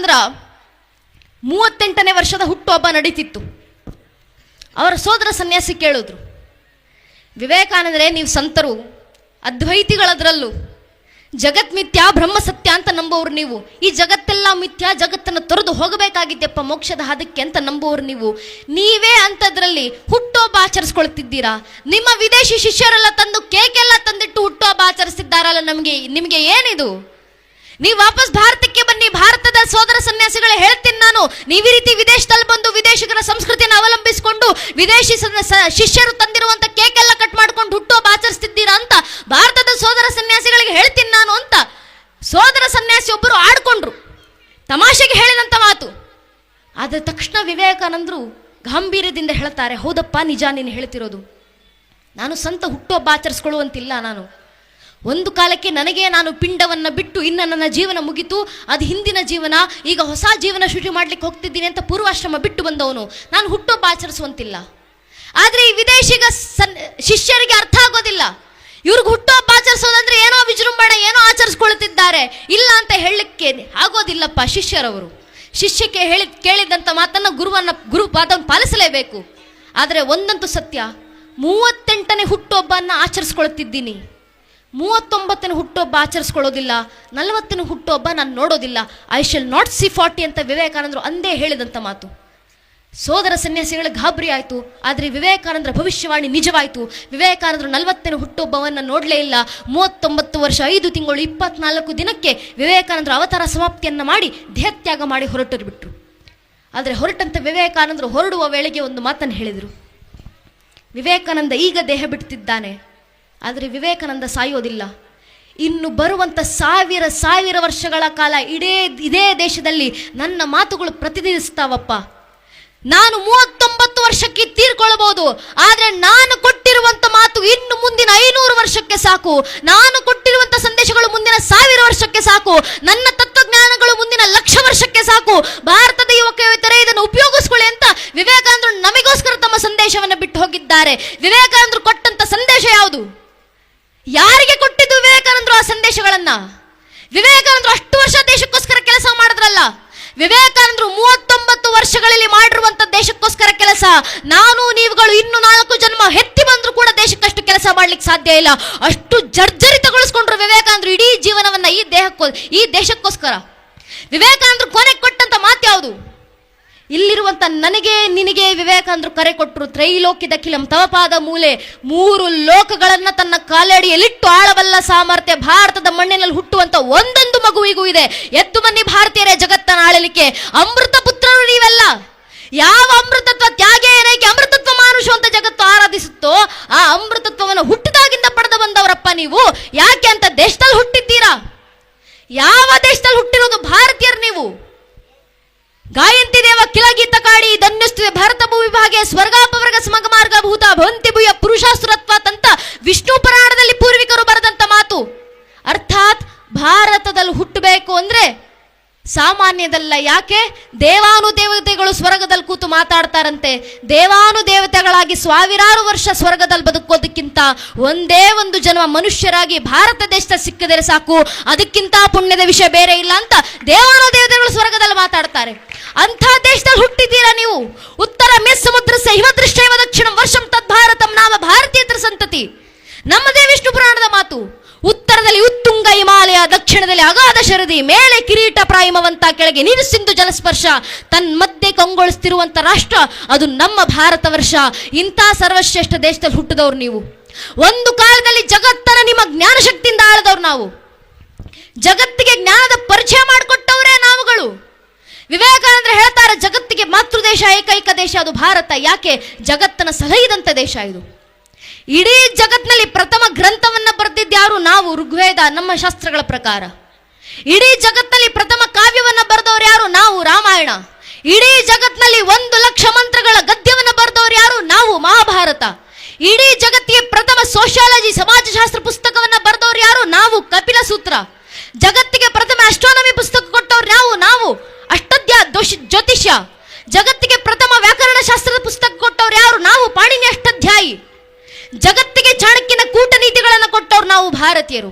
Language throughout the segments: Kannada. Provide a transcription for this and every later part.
ವಿವೇಕಾನಂದರ 38ನೇ ವರ್ಷದ ಹುಟ್ಟುಹಬ್ಬ ನಡೀತಿತ್ತು. ಅವರ ಸೋದರ ಸನ್ಯಾಸಿ ಕೇಳಿದ್ರು, ವಿವೇಕಾನಂದರೇ, ನೀವು ಸಂತರು, ಅದ್ವೈತಿಗಳದ್ರಲ್ಲೂ ಜಗತ್ ಮಿಥ್ಯಾ ಬ್ರಹ್ಮ ಸತ್ಯ ಅಂತ ನಂಬೋರು ನೀವು. ಈ ಜಗತ್ತೆಲ್ಲ ಮಿಥ್ಯಾ, ಜಗತ್ತನ್ನು ತೊರೆದು ಹೋಗಬೇಕಾಗಿದ್ದೆಪ್ಪ ಮೋಕ್ಷದ ಹದಕ್ಕೆ ಅಂತ ನಂಬೋರು ನೀವು. ನೀವೇ ಅಂಥದ್ರಲ್ಲಿ ಹುಟ್ಟುಹಬ್ಬ ಆಚರಿಸ್ಕೊಳ್ತಿದ್ದೀರಾ. ನಿಮ್ಮ ವಿದೇಶಿ ಶಿಷ್ಯರೆಲ್ಲ ತಂದು ಕೇಕೆಲ್ಲ ತಂದಿಟ್ಟು ಹುಟ್ಟುಹಬ್ಬ ಆಚರಿಸ್ತಿದ್ದಾರಲ್ಲ, ನಿಮಗೆ ಏನಿದು? ನೀವು ವಾಪಸ್ ಭಾರತಕ್ಕೆ ಬನ್ನಿ. ಭಾರತದ ಸೋದರ ಸನ್ಯಾಸಿಗಳೇ ಹೇಳ್ತೀನಿ ನಾನು, ನೀವು ಈ ರೀತಿ ವಿದೇಶದಲ್ಲಿ ಬಂದು ವಿದೇಶಿಗರ ಸಂಸ್ಕೃತಿಯನ್ನು ಅವಲಂಬಿಸಿಕೊಂಡು ವಿದೇಶಿ ಶಿಷ್ಯರು ತಂದಿರುವಂತ ಕೇಕ್ ಎಲ್ಲ ಕಟ್ ಮಾಡ್ಕೊಂಡು ಹುಟ್ಟುಹಬ್ಬ ಆಚರಿಸ್ತಿದ್ದೀರಾ ಅಂತ ಭಾರತದ ಸೋದರ ಸನ್ಯಾಸಿಗಳಿಗೆ ಹೇಳ್ತೀನಿ ನಾನು ಅಂತ ಸೋದರ ಸನ್ಯಾಸಿ ಒಬ್ಬರು ಆಡ್ಕೊಂಡ್ರು. ತಮಾಷೆಗೆ ಹೇಳಿದಂತ ಮಾತು. ಆದ ತಕ್ಷಣ ವಿವೇಕಾನಂದರು ಗಾಂಭೀರ್ಯದಿಂದ ಹೇಳ್ತಾರೆ, ಹೌದಪ್ಪ, ನಿಜ ನೀನು ಹೇಳ್ತಿರೋದು. ನಾನು ಸಂತ ಹುಟ್ಟುಹಬ್ಬ ಆಚರಿಸ್ಕೊಳ್ಳುವಂತಿಲ್ಲ. ಒಂದು ಕಾಲಕ್ಕೆ ನಾನು ಪಿಂಡವನ್ನು ಬಿಟ್ಟು ಇನ್ನು ನನ್ನ ಜೀವನ ಮುಗಿತು, ಅದು ಹಿಂದಿನ ಜೀವನ, ಈಗ ಹೊಸ ಜೀವನ ಸೃಷ್ಟಿ ಮಾಡ್ಲಿಕ್ಕೆ ಹೋಗ್ತಿದ್ದೀನಿ ಅಂತ ಪೂರ್ವಾಶ್ರಮ ಬಿಟ್ಟು ಬಂದವನು. ನಾನು ಹುಟ್ಟುಹಬ್ಬ ಆಚರಿಸುವಂತಿಲ್ಲ. ಆದರೆ ಈ ವಿದೇಶಿಗ ಶಿಷ್ಯರಿಗೆ ಅರ್ಥ ಆಗೋದಿಲ್ಲ. ಇವ್ರಿಗೆ ಹುಟ್ಟುಹಬ್ಬ ಆಚರಿಸೋದಂದ್ರೆ ಏನೋ ವಿಜೃಂಭಣೆ, ಏನೋ ಆಚರಿಸ್ಕೊಳ್ತಿದ್ದಾರೆ. ಇಲ್ಲ ಅಂತ ಹೇಳಲಿಕ್ಕೆ ಆಗೋದಿಲ್ಲಪ್ಪ. ಶಿಷ್ಯರವರು ಶಿಷ್ಯಕ್ಕೆ ಕೇಳಿದಂಥ ಮಾತನ್ನು ಗುರುಪಾದವನ್ನು ಪಾಲಿಸಲೇಬೇಕು. ಆದರೆ ಒಂದಂತೂ ಸತ್ಯ, 38ನೇ ಹುಟ್ಟುಹಬ್ಬವನ್ನು ಆಚರಿಸ್ಕೊಳ್ತಿದ್ದೀನಿ, 39ನೇ ಹುಟ್ಟುಹಬ್ಬ ಆಚರಿಸ್ಕೊಳ್ಳೋದಿಲ್ಲ, 40ನೇ ಹುಟ್ಟುಹಬ್ಬ ನಾನು ನೋಡೋದಿಲ್ಲ. ಐ ಶಲ್ ನಾಟ್ ಸಿ 40 ಅಂತ ವಿವೇಕಾನಂದರು ಅಂದೇ ಹೇಳಿದಂಥ ಮಾತು. ಸೋದರ ಸನ್ಯಾಸಿಗಳಿಗೆ ಗಾಬರಿ ಆಯಿತು. ಆದರೆ ವಿವೇಕಾನಂದರ ಭವಿಷ್ಯವಾಣಿ ನಿಜವಾಯಿತು. ವಿವೇಕಾನಂದರು 40ನೇ ಹುಟ್ಟುಹಬ್ಬವನ್ನು ನೋಡಲೇ ಇಲ್ಲ. 39 ವರ್ಷ 5 ತಿಂಗಳು 24 ದಿನಕ್ಕೆ ವಿವೇಕಾನಂದರು ಅವತಾರ ಸಮಾಪ್ತಿಯನ್ನು ಮಾಡಿ ದೇಹತ್ಯಾಗ ಮಾಡಿ ಹೊರಟರು. ಆದರೆ ಹೊರಟಂತ ವಿವೇಕಾನಂದರು ಹೊರಡುವ ವೇಳೆಗೆ ಒಂದು ಮಾತನ್ನು ಹೇಳಿದರು. ವಿವೇಕಾನಂದ ಈಗ ದೇಹ ಬಿಡ್ತಿದ್ದಾನೆ, ಆದರೆ ವಿವೇಕಾನಂದ ಸಾಯೋದಿಲ್ಲ. ಇನ್ನು ಬರುವಂಥ ಸಾವಿರ ವರ್ಷಗಳ ಕಾಲ ಇದೇ ದೇಶದಲ್ಲಿ ನನ್ನ ಮಾತುಗಳು ಪ್ರತಿನಿಧಿಸ್ತಾವಪ್ಪ. ನಾನು 39 ವರ್ಷಕ್ಕೆ ತೀರ್ಕೊಳ್ಬಹುದು, ಆದರೆ ನಾನು ಕೊಟ್ಟಿರುವಂಥ ಮಾತು ಇನ್ನು ಮುಂದಿನ 500 ವರ್ಷಕ್ಕೆ ಸಾಕು. ನಾನು ಕೊಟ್ಟಿರುವಂಥ ಸಂದೇಶಗಳು ಮುಂದಿನ 1000 ವರ್ಷಕ್ಕೆ ಸಾಕು. ನನ್ನ ತತ್ವಜ್ಞಾನಗಳು ಮುಂದಿನ 1,00,000 ವರ್ಷಕ್ಕೆ ಸಾಕು. ಭಾರತದ ಯುವಕರೇ ಇದನ್ನು ಉಪಯೋಗಿಸ್ಕೊಳ್ಳಿ ಅಂತ ವಿವೇಕಾನಂದರು ನಮಗೋಸ್ಕರ ತಮ್ಮ ಸಂದೇಶವನ್ನು ಬಿಟ್ಟು ಹೋಗಿದ್ದಾರೆ. ವಿವೇಕಾನಂದರು ಕೊಟ್ಟಂತ ಸಂದೇಶ ಯಾವುದು? ಯಾರಿಗೆ ಕೊಟ್ಟಿದ್ದು ವಿವೇಕಾನಂದರು ಆ ಸಂದೇಶಗಳನ್ನ? ವಿವೇಕಾನಂದರು ಅಷ್ಟು ವರ್ಷ ದೇಶಕ್ಕೋಸ್ಕರ ಕೆಲಸ ಮಾಡಿದ್ರಲ್ಲ. ವಿವೇಕಾನಂದರು 39 ವರ್ಷಗಳಲ್ಲಿ ಮಾಡಿರುವಂತ ದೇಶಕ್ಕೋಸ್ಕರ ಕೆಲಸ ನಾನು ನೀವುಗಳು ಇನ್ನು 4 ಜನ್ಮ ಹೆತ್ತಿ ಬಂದ್ರು ಕೂಡ ದೇಶಕ್ಕಷ್ಟು ಕೆಲಸ ಮಾಡ್ಲಿಕ್ಕೆ ಸಾಧ್ಯ ಇಲ್ಲ. ಅಷ್ಟು ಜರ್ಜರಿತಗೊಳಿಸ್ಕೊಂಡ್ರು ವಿವೇಕಾನಂದರು ಇಡೀ ಜೀವನವನ್ನ ಈ ದೇಶಕ್ಕೋಸ್ಕರ. ವಿವೇಕಾನಂದರು ಕೊನೆಗೆ ಕೊಟ್ಟಂತ ಮಾತು ಯಾವುದು? ಇಲ್ಲಿರುವಂತ ನನಗೆ ನಿನಗೆ ವಿವೇಕಾನಂದರು ಕರೆ ಕೊಟ್ಟರು. ತ್ರೈಲೋಕ್ಯದ ಕಿಲಂ ತವಪಾದ ಮೂಲೆ, 3 ಲೋಕಗಳನ್ನ ತನ್ನ ಕಾಲಡಿಯಲ್ಲಿಟ್ಟು ಆಳಬಲ್ಲ ಸಾಮರ್ಥ್ಯ ಭಾರತದ ಮಣ್ಣಿನಲ್ಲಿ ಹುಟ್ಟುವಂತ ಒಂದೊಂದು ಮಗುವಿಗೂ ಇದೆ. ಎದ್ದು ಬನ್ನಿ ಭಾರತೀಯರೇ ಜಗತ್ತನ್ನ ಆಳಲಿಕ್ಕೆ. ಅಮೃತ ಪುತ್ರರು ನೀವೆಲ್ಲ. ಯಾವ ಅಮೃತತ್ವ ತ್ಯಾಗೇ ಏನಕ್ಕೆ ಅಮೃತತ್ವ ಮಾನುಷ ಅಂತ ಜಗತ್ತು ಆರಾಧಿಸುತ್ತೋ ಆ ಅಮೃತತ್ವವನ್ನು ಹುಟ್ಟಿದಾಗಿಂದ ಪಡೆದು ಬಂದವರಪ್ಪ ನೀವು. ಯಾಕೆ ಅಂತ ದೇಶದಲ್ಲಿ ಹುಟ್ಟಿದ್ದೀರಾ? ಯಾವ ದೇಶದಲ್ಲಿ ಹುಟ್ಟಿರೋದು ಭಾರತೀಯರು ನೀವು? ಗಾಯಂತಿ ದೇವ ಕಿಲಗೀತ ಕಾಡಿ ಧನ್ಯಸ್ತಿವೆ ಭಾರತ ಭೂವಿಭಾಗೆ ಸ್ವರ್ಗಾಪವರ್ಗ ಸಮಗ ಮಾರ್ಗ ಭೂತ ಭವಂತಿ ಭೂಯ ಪುರುಷಾಸುರತ್ವಾತ್ ಅಂತ ವಿಷ್ಣು ಪುರಾಣದಲ್ಲಿ ಪೂರ್ವಿಕರು ಬರೆದಂತ ಮಾತು. ಅರ್ಥಾತ್ ಭಾರತದಲ್ಲಿ ಹುಟ್ಟಬೇಕು ಅಂದ್ರೆ ಸಾಮಾನ್ಯದಲ್ಲ. ಯಾಕೆ? ದೇವಾನುದೇವತೆಗಳು ಸ್ವರ್ಗದಲ್ಲಿ ಕೂತು ಮಾತಾಡ್ತಾರಂತೆ. ದೇವಾನುದೇವತೆಗಳಾಗಿ 1000 ವರ್ಷ ಸ್ವರ್ಗದಲ್ಲಿ ಬದುಕೋದಕ್ಕಿಂತ ಒಂದೇ ಒಂದು ಜನ್ಮ ಮನುಷ್ಯರಾಗಿ ಭಾರತ ದೇಶದಲ್ಲಿ ಸಿಕ್ಕಿದರೆ ಸಾಕು, ಅದಕ್ಕಿಂತ ಪುಣ್ಯದ ವಿಷಯ ಬೇರೆ ಇಲ್ಲ ಅಂತ ದೇವಾನುದೇವತೆಗಳು ಸ್ವರ್ಗದಲ್ಲಿ ಮಾತಾಡ್ತಾರೆ. ಅಂಥ ದೇಶದಲ್ಲಿ ಹುಟ್ಟಿದ್ದೀರಾ ನೀವು. ಉತ್ತರ ಮೆಸ್ ಸಮುದ್ರ ಹಿಮದೃಷ್ಟೈವ ದಕ್ಷಿಣ ವರ್ಷಂ ತದ್ಭಾರತಂ ನಾಮ ಭಾರತೀಯತರ ಸಂತತಿ. ನಮ್ಮದೇ ವಿಷ್ಣು ಪುರಾಣದ ಮಾತು. ಉತ್ತರದಲ್ಲಿ ಉತ್ತುಂಗ ಹಿಮಾಲಯ, ದಕ್ಷಿಣದಲ್ಲಿ ಅಗಾಧ ಶರದಿ, ಮೇಲೆ ಕಿರೀಟ ಪ್ರಾಯಮವಂತ, ಕೆಳಗೆ ನೀರು ಸಿಂಧು ಜಲಸ್ಪರ್ಶ, ತನ್ಮಧ್ಯೆ ಕಂಗೊಳಿಸ್ತಿರುವಂತ ರಾಷ್ಟ್ರ ಅದು ನಮ್ಮ ಭಾರತ ವರ್ಷ. ಇಂಥ ಸರ್ವಶ್ರೇಷ್ಠ ದೇಶದಲ್ಲಿ ಹುಟ್ಟಿದವರು ನೀವು. ಒಂದು ಕಾಲದಲ್ಲಿ ಜಗತ್ತನ್ನ ನಿಮ್ಮ ಜ್ಞಾನಶಕ್ತಿಯಿಂದ ಆಳದವ್ರು ನಾವು. ಜಗತ್ತಿಗೆ ಜ್ಞಾನದ ಪರಿಚಯ ಮಾಡಿಕೊಟ್ಟವರೇ ನಾವುಗಳು. ವಿವೇಕಾನಂದರು ಹೇಳ್ತಾರೆ, ಜಗತ್ತಿಗೆ ಮಾತೃದೇಶ ಏಕೈಕ ದೇಶ ಅದು ಭಾರತ. ಯಾಕೆ? ಜಗತ್ತನ್ನ ಸಲಹಿದಂತ ದೇಶ ಇದು. ಇಡೀ ಜಗತ್ತಿನಲ್ಲಿ ಪ್ರಥಮ ಗ್ರಂಥವನ್ನ ಬರೆದಿದ್ದು ಯಾರು? ನಾವು. ಋಗ್ವೇದ ನಮ್ಮ ಶಾಸ್ತ್ರಗಳ ಪ್ರಕಾರ. ಇಡೀ ಜಗತ್ತಿನಲ್ಲಿ ಪ್ರಥಮ ಕಾವ್ಯವನ್ನ ಬರೆದವರು ಯಾರು? ನಾವು. ರಾಮಾಯಣ. ಇಡೀ ಜಗತ್ತಿನಲ್ಲಿ 1,00,000 ಮಂತ್ರಗಳ ಗದ್ಯವನ್ನ ಬರೆದವರು ಯಾರು? ನಾವು. ಮಹಾಭಾರತ. ಇಡೀ ಜಗತ್ತಿಗೆ ಪ್ರಥಮ ಸೋಷಿಯಾಲಜಿ ಸಮಾಜಶಾಸ್ತ್ರ ಪುಸ್ತಕವನ್ನ ಬರೆದವರು ಯಾರು? ನಾವು. ಕಪಿಲ ಸೂತ್ರ. ಜಗತ್ತಿಗೆ ಪ್ರಥಮ ಆಸ್ಟ್ರಾನಮಿ ಪುಸ್ತಕ ಕೊಟ್ಟವ್ರು ನಾವು. ಜ್ಯೋತಿಷ್ಯ. ಜಗತ್ತಿಗೆ ಪ್ರಥಮ ವ್ಯಾಕರಣ ಶಾಸ್ತ್ರದ ಪುಸ್ತಕ ಕೊಟ್ಟವ್ರು ಯಾರು? ನಾವು. ಪಾಣಿನಿ ಅಷ್ಟಾಧ್ಯಾಯಿ. ಜಗತ್ತಿಗೆ ಚಾಣಕ್ಯನ ಕೂಟನೀತಿಗಳನ್ನು ಕೊಟ್ಟವ್ರು ನಾವು ಭಾರತೀಯರು.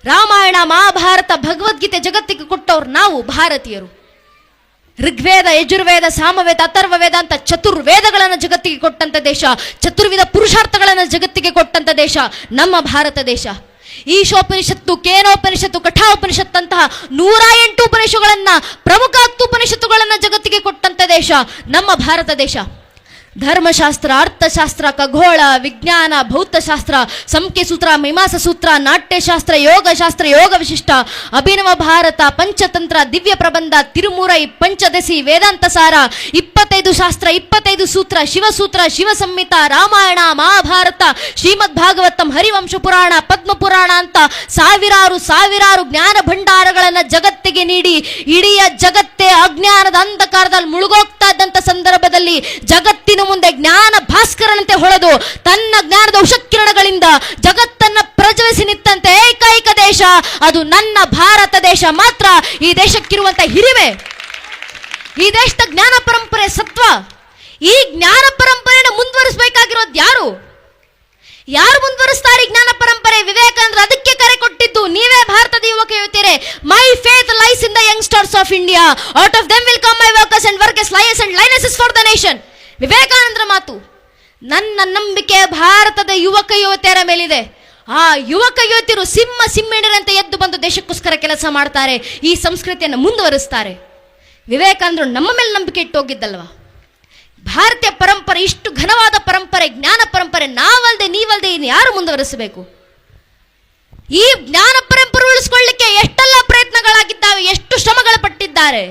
ರಾಮಾಯಣ, ಮಹಾಭಾರತ, ಭಗವದ್ಗೀತೆ ಜಗತ್ತಿಗೆ ಕೊಟ್ಟವ್ರು ನಾವು ಭಾರತೀಯರು. ಋಗ್ವೇದ, ಯಜುರ್ವೇದ, ಸಾಮವೇದ, ಅಥರ್ವವೇದ ಅಂತ ಚತುರ್ವೇದಗಳನ್ನು ಜಗತ್ತಿಗೆ ಕೊಟ್ಟಂತ ದೇಶ, ಚತುರ್ವಿಧ ಪುರುಷಾರ್ಥಗಳನ್ನು ಜಗತ್ತಿಗೆ ಕೊಟ್ಟಂತ ದೇಶ ನಮ್ಮ ಭಾರತ ದೇಶ. ಈಶೋಪನಿಷತ್ತು, ಕೇನೋಪನಿಷತ್ತು, ಕಠೋಪನಿಷತ್ತಂತಹ 108 ಉಪನಿಷತ್ತುಗಳನ್ನ, ಪ್ರಮುಖ 10 ಉಪನಿಷತ್ತುಗಳನ್ನ ಜಗತ್ತಿಗೆ ಕೊಟ್ಟಂತ ದೇಶ ನಮ್ಮ ಭಾರತ ದೇಶ. ಧರ್ಮಶಾಸ್ತ್ರ, ಅರ್ಥಶಾಸ್ತ್ರ, ಖಗೋಳ, ವಿಜ್ಞಾನ, ಭೌತಶಾಸ್ತ್ರ, ಸಂಖ್ಯೆಸೂತ್ರ, ಮೀಮಾಂಸಾ ಸೂತ್ರ, ನಾಟ್ಯಶಾಸ್ತ್ರ, ಯೋಗಶಾಸ್ತ್ರ, ಯೋಗ ವಿಶಿಷ್ಟ, ಅಭಿನವ ಭಾರತ, ಪಂಚತಂತ್ರ, ದಿವ್ಯ ಪ್ರಬಂಧ, ತಿರುಮೂರೈ, ಪಂಚದಶಿ, ವೇದಾಂತ ಸಾರ, 25 ಶಾಸ್ತ್ರ, 25 ಸೂತ್ರ, ಶಿವಸೂತ್ರ, ಶಿವಸಂಹಿತ, ರಾಮಾಯಣ, ಮಹಾಭಾರತ, ಶ್ರೀಮದ್ ಭಾಗವತಂ, ಹರಿವಂಶ ಪುರಾಣ, ಪದ್ಮ ಪುರಾಣ ಅಂತ ಸಾವಿರಾರು ಜ್ಞಾನ ಭಂಡಾರಗಳನ್ನ ಜಗತ್ತಿಗೆ ನೀಡಿ ಇಡೀ ಜಗತ್ತೇ ಅಜ್ಞಾನದ ಅಂಧಕಾರದಲ್ಲಿ ಮುಳುಗೋಗ್ತಾ ಇದ್ದಂತ ಸಂದರ್ಭದಲ್ಲಿ ಜಗತ್ತಿನ ಮುಂದೆ ಜ್ಞಾನ ಭಾಸ್ಕರನಂತೆ ಹೊಳೆದು ತನ್ನ ಜ್ಞಾನದ ಉಷಕಿರಣಗಳಿಂದ ಜಗತ್ತನ್ನ ಪ್ರಜ್ವಲಿಸಿ ನಿಂತಂತೆ ಏಕೈಕ ದೇಶ ಅದು ನನ್ನ ಭಾರತ ದೇಶ ಮಾತ್ರ. ಈ ದೇಶಕ್ಕಿರುವಂತ ಹಿರಿಮೆ, ಈ ದೇಶದ ಜ್ಞಾನ ಪರಂಪರೆ ಸತ್ವ, ಈ ಜ್ಞಾನ ಪರಂಪರೆಯನ್ನು ಮುಂದುವರಿಸಬೇಕಾಗಿರೋದು ಯಾರು ಮುಂದುವರಿಸ್ತಾರೆ ಜ್ಞಾನ ಪರಂಪರೆ? ವಿವೇಕಾನಂದರು ಅದಕ್ಕೆ ಕರೆ ಕೊಟ್ಟಿದ್ದು. ನೀವೇ ಭಾರತದ ಯುವಕ ಯುವತಿಯರೇ, my faith lies in the youngsters of India, out of them will come my workers and workers lies and lionesses for the nation. ವಿವೇಕಾನಂದರ ಮಾತು. ನನ್ನ ನಂಬಿಕೆ ಭಾರತದ ಯುವಕ ಯುವತಿಯರ ಮೇಲಿದೆ. ಆ ಯುವಕ ಯುವತಿಯರು ಸಿಮ್ಮಿಣರಂತೆ ಎದ್ದು ಬಂದು ದೇಶಕ್ಕೋಸ್ಕರ ಕೆಲಸ ಮಾಡ್ತಾರೆ, ಈ ಸಂಸ್ಕೃತಿಯನ್ನು ಮುಂದುವರಿಸ್ತಾರೆ. ವಿವೇಕಾನಂದರು ನಮ್ಮ ಮೇಲೆ ನಂಬಿಕೆ ಇಟ್ಟು ಹೋಗಿದ್ದಲ್ವಾ? ಭಾರತೀಯ ಪರಂಪರೆ, ಇಷ್ಟು ಘನವಾದ ಪರಂಪರೆ, ಜ್ಞಾನ ಪರಂಪರೆ ನಾವಲ್ದೆ ನೀವಲ್ದೆ ಇನ್ನು ಯಾರು ಮುಂದುವರಿಸಬೇಕು? ಈ ಜ್ಞಾನ ಪರಂಪರೆ ಉಳಿಸ್ಕೊಳ್ಳಿಕ್ಕೆ ಎಷ್ಟೆಲ್ಲ ಪ್ರಯತ್ನಗಳಾಗಿದ್ದಾವೆ, ಎಷ್ಟು ಶ್ರಮಗಳು ಪಟ್ಟಿದ್ದಾರೆ.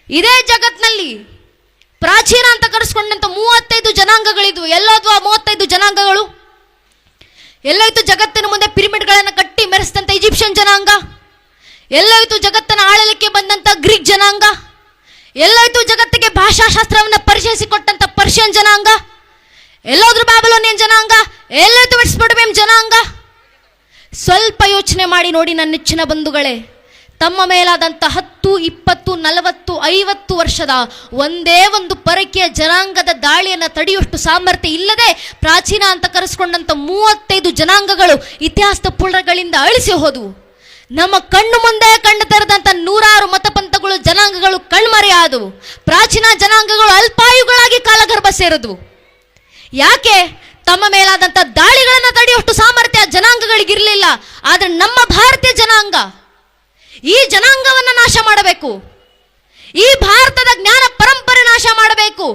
ಇದೇ ಜಗತ್ನಲ್ಲಿ ಪ್ರಾಚೀನ ಅಂತ ಕರೆಸ್ಕೊಂಡಂತ 35 ಜನಾಂಗಗಳಿದ್ವು. ಎಲ್ಲೋದ್ವು ಆ 35 ಜನಾಂಗಗಳು? ಎಲ್ಲೋಯ್ತು ಜಗತ್ತಿನ ಮುಂದೆ ಪಿರಮಿಡ್ಗಳನ್ನು ಕಟ್ಟಿ ಮೆರೆಸಿದಂತ ಈಜಿಪ್ಷಿಯನ್ ಜನಾಂಗ? ಎಲ್ಲೋಯ್ತು ಜಗತ್ತನ್ನು ಆಳಲಿಕ್ಕೆ ಬಂದಂತ ಗ್ರೀಕ್ ಜನಾಂಗ? ಎಲ್ಲೋಯ್ತು ಜಗತ್ತಿಗೆ ಭಾಷಾಶಾಸ್ತ್ರವನ್ನು ಪರಿಚಯಿಸಿಕೊಟ್ಟಂತ ಪರ್ಷಿಯನ್ ಜನಾಂಗ? ಎಲ್ಲೋದ್ರು ಬ್ಯಾಬಿಲೋನಿಯನ್ ಜನಾಂಗ? ಎಲ್ಲೋಯ್ತು ಮೆಸ್ಪೊಟೋಮಿಯನ್ ಜನಾಂಗ? ಸ್ವಲ್ಪ ಯೋಚನೆ ಮಾಡಿ ನೋಡಿ ನನ್ನ ನೆಚ್ಚಿನ ಬಂಧುಗಳೇ. ತಮ್ಮ ಮೇಲಾದಂಥ 10, 20, 40, 50 ವರ್ಷದ ಒಂದೇ ಒಂದು ಪರಕೀಯ ಜನಾಂಗದ ದಾಳಿಯನ್ನು ತಡೆಯುವಷ್ಟು ಸಾಮರ್ಥ್ಯ ಇಲ್ಲದೆ ಪ್ರಾಚೀನ ಅಂತ ಕರೆಸ್ಕೊಂಡಂಥ 35 ಜನಾಂಗಗಳು ಇತಿಹಾಸದ ಪುಟಗಳಿಂದ ಅಳಿಸಿ ಹೋದವು. ನಮ್ಮ ಕಣ್ಣು ಮುಂದೆ ಕಣ್ಣು ತೆರೆದಂಥ 100 ಮತಪಂಥಗಳು, ಜನಾಂಗಗಳು ಕಣ್ಮರೆಯಾದವು. ಪ್ರಾಚೀನ ಜನಾಂಗಗಳು ಅಲ್ಪಾಯುಗಳಾಗಿ ಕಾಲಗರ್ಭ ಸೇರಿದ್ವು. ಯಾಕೆ? ತಮ್ಮ ಮೇಲಾದಂಥ ದಾಳಿಗಳನ್ನು ತಡೆಯುವಷ್ಟು ಸಾಮರ್ಥ್ಯ ಜನಾಂಗಗಳಿಗಿರಲಿಲ್ಲ. ಆದರೆ ನಮ್ಮ ಭಾರತೀಯ ಜನಾಂಗ, ಈ ಜನಾಂಗವನ್ನು ನಾಶ ಮಾಡಬೇಕು, ಈ ಭಾರತದ ಜ್ಞಾನ ಪರಂಪರೆ ನಾಶ ಮಾಡಬೇಕು,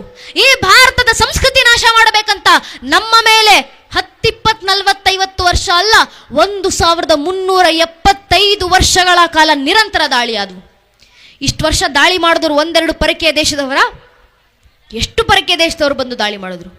ಈ ಭಾರತದ ಸಂಸ್ಕೃತಿ ನಾಶ ಮಾಡಬೇಕಂತ ನಮ್ಮ ಮೇಲೆ 10, 20, 40, 50 ವರ್ಷ ಅಲ್ಲ, 1375 ವರ್ಷಗಳ ಕಾಲ ನಿರಂತರ ದಾಳಿ ಆದವು. ಇಷ್ಟು ವರ್ಷ ದಾಳಿ ಮಾಡಿದ್ರು ಒಂದೆರಡು ಪರಕೀಯ ದೇಶದವರ? ಎಷ್ಟು ಪರಕೀಯ ದೇಶದವರು ಬಂದು ದಾಳಿ ಮಾಡಿದ್ರು?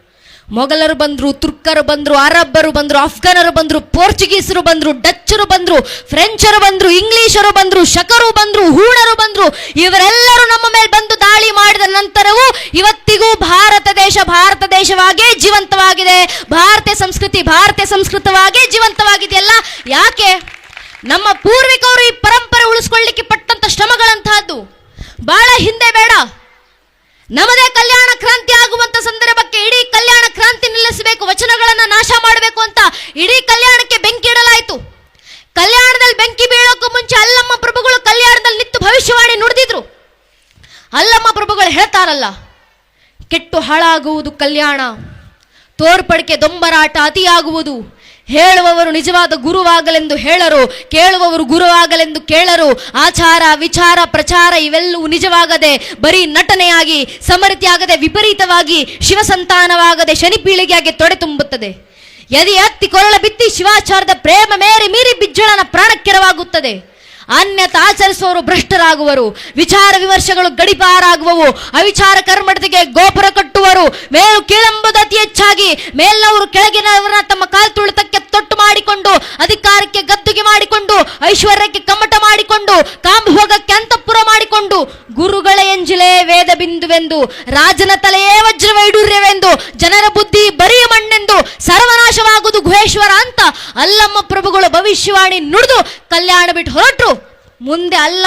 ಮೊಘಲರು ಬಂದ್ರು, ತುರ್ಕರು ಬಂದ್ರು, ಅರಬ್ಬರು ಬಂದ್ರು, ಅಫ್ಘಾನರು ಬಂದ್ರು, ಪೋರ್ಚುಗೀಸರು ಬಂದ್ರು, ಡಚ್ಚರು ಬಂದ್ರು, ಫ್ರೆಂಚರು ಬಂದ್ರು, ಇಂಗ್ಲಿಷರು ಬಂದ್ರು, ಶಕರು ಬಂದ್ರು, ಹೂಣರು ಬಂದ್ರು. ಇವರೆಲ್ಲರೂ ನಮ್ಮ ಮೇಲೆ ಬಂದು ದಾಳಿ ಮಾಡಿದ ನಂತರವೂ ಇವತ್ತಿಗೂ ಭಾರತ ದೇಶವಾಗೇ ಜೀವಂತವಾಗಿದೆ. ಭಾರತೀಯ ಸಂಸ್ಕೃತವಾಗೇ ಜೀವಂತವಾಗಿದೆಯಲ್ಲ. ಯಾಕೆ? ನಮ್ಮ ಪೂರ್ವಿಕರು ಈ ಪರಂಪರೆ ಉಳಿಸ್ಕೊಳ್ಳಿಕ್ಕೆ ಪಟ್ಟಂತ ಶ್ರಮಗಳಂತಹದ್ದು. ಬಹಳ ಹಿಂದೆ ಬೇಡ, ನಮ್ಮದೇ ಕಲ್ಯಾಣ ಕ್ರಾಂತಿ ಆಗುವಂತ ಸಂದರ್ಭಕ್ಕೆ ಇಡೀ ಕಲ್ಯಾಣ ಕ್ರಾಂತಿ ನಿಲ್ಲಿಸಬೇಕು, ವಚನಗಳನ್ನು ನಾಶ ಮಾಡಬೇಕು ಅಂತ ಇಡೀ ಕಲ್ಯಾಣಕ್ಕೆ ಬೆಂಕಿ ಇಡಲಾಯಿತು. ಕಲ್ಯಾಣದಲ್ಲಿ ಬೆಂಕಿ ಬೀಳೋಕ್ಕೂ ಮುಂಚೆ ಅಲ್ಲಮ್ಮ ಪ್ರಭುಗಳು ಕಲ್ಯಾಣದಲ್ಲಿ ನಿಂತು ಭವಿಷ್ಯವಾಣಿ ನುಡಿದಿದ್ರು. ಅಲ್ಲಮ್ಮ ಪ್ರಭುಗಳು ಹೇಳ್ತಾರಲ್ಲ, ಕೆಟ್ಟು ಹಾಳಾಗುವುದು ಕಲ್ಯಾಣ, ತೋರ್ಪಡಿಕೆ ದೊಂಬರಾಟ ಅತಿಯಾಗುವುದು, ಹೇಳುವವರು ನಿಜವಾದ ಗುರುವಾಗಲೆಂದು ಹೇಳರು, ಕೇಳುವವರು ಗುರುವಾಗಲೆಂದು ಕೇಳರು, ಆಚಾರ ವಿಚಾರ ಪ್ರಚಾರ ಇವೆಲ್ಲವೂ ನಿಜವಾಗದೆ ಬರೀ ನಟನೆಯಾಗಿ, ಸಮೃದ್ಧಿಯಾಗದೆ ವಿಪರೀತವಾಗಿ, ಶಿವಸಂತಾನವಾಗದೆ ಶನಿ ಪೀಳಿಗೆಯಾಗಿ ತೊಡೆ ತುಂಬುತ್ತದೆ. ಎದೆ ಹತ್ತಿ ಕೊರಳ ಬಿತ್ತಿ ಶಿವಾಚಾರದ ಪ್ರೇಮ ಮೀರಿ ಬಿಜ್ಜಳನ ಪ್ರಾಣಕ್ಕೆರವಾಗುತ್ತದೆ. ಅನ್ಯತ ಆಚರಿಸುವವರು ಭ್ರಷ್ಟರಾಗುವರು, ವಿಚಾರ ವಿಮರ್ಶೆಗಳು ಗಡಿಪಾರಾಗುವವು, ಅವಿಚಾರ ಕರ್ಮಟತೆಗೆ ಗೋಪುರ ಕಟ್ಟುವರು, ಮೇಲು ಕೀಳೆಂಬುದು ಅತಿ ಹೆಚ್ಚಾಗಿ ಮೇಲ್ನವರು ಕೆಳಗಿನವರನ್ನ ತಮ್ಮ ಕಾಲು ತುಳಿತಕ್ಕೆ ತೊಟ್ಟು ಮಾಡಿಕೊಂಡು, ಅಧಿಕಾರಕ್ಕೆ ಗದ್ದುಗೆ ಮಾಡಿಕೊಂಡು, ಐಶ್ವರ್ಯಕ್ಕೆ ಕಮ್ಮಟ ಮಾಡಿಕೊಂಡು, ಕಾಮಭೋಗಕ್ಕೆ ಅಂತಃಪುರ ಮಾಡಿಕೊಂಡು, ಗುರುಗಳ ಎಂಜಿಲೆ ವೇದ ಬಿಂದುವೆಂದು, ರಾಜನ ತಲೆಯೇ ವಜ್ರ ವೈಡೂರ್ಯವೆಂದು, ಜನರ ಬುದ್ಧಿ ಬರೀ ಮಣ್ಣೆಂದು, ಸರ್ವನಾಶವಾಗುವುದು ಗುಹೇಶ್ವರ ಅಂತ ಅಲ್ಲಮ್ಮ ಪ್ರಭುಗಳು ಭವಿಷ್ಯವಾಣಿ ನುಡಿದು ಕಲ್ಯಾಣ ಬಿಟ್ಟು ಹೊರಟರು. ಮುಂದೆ ಅಲ್ಲ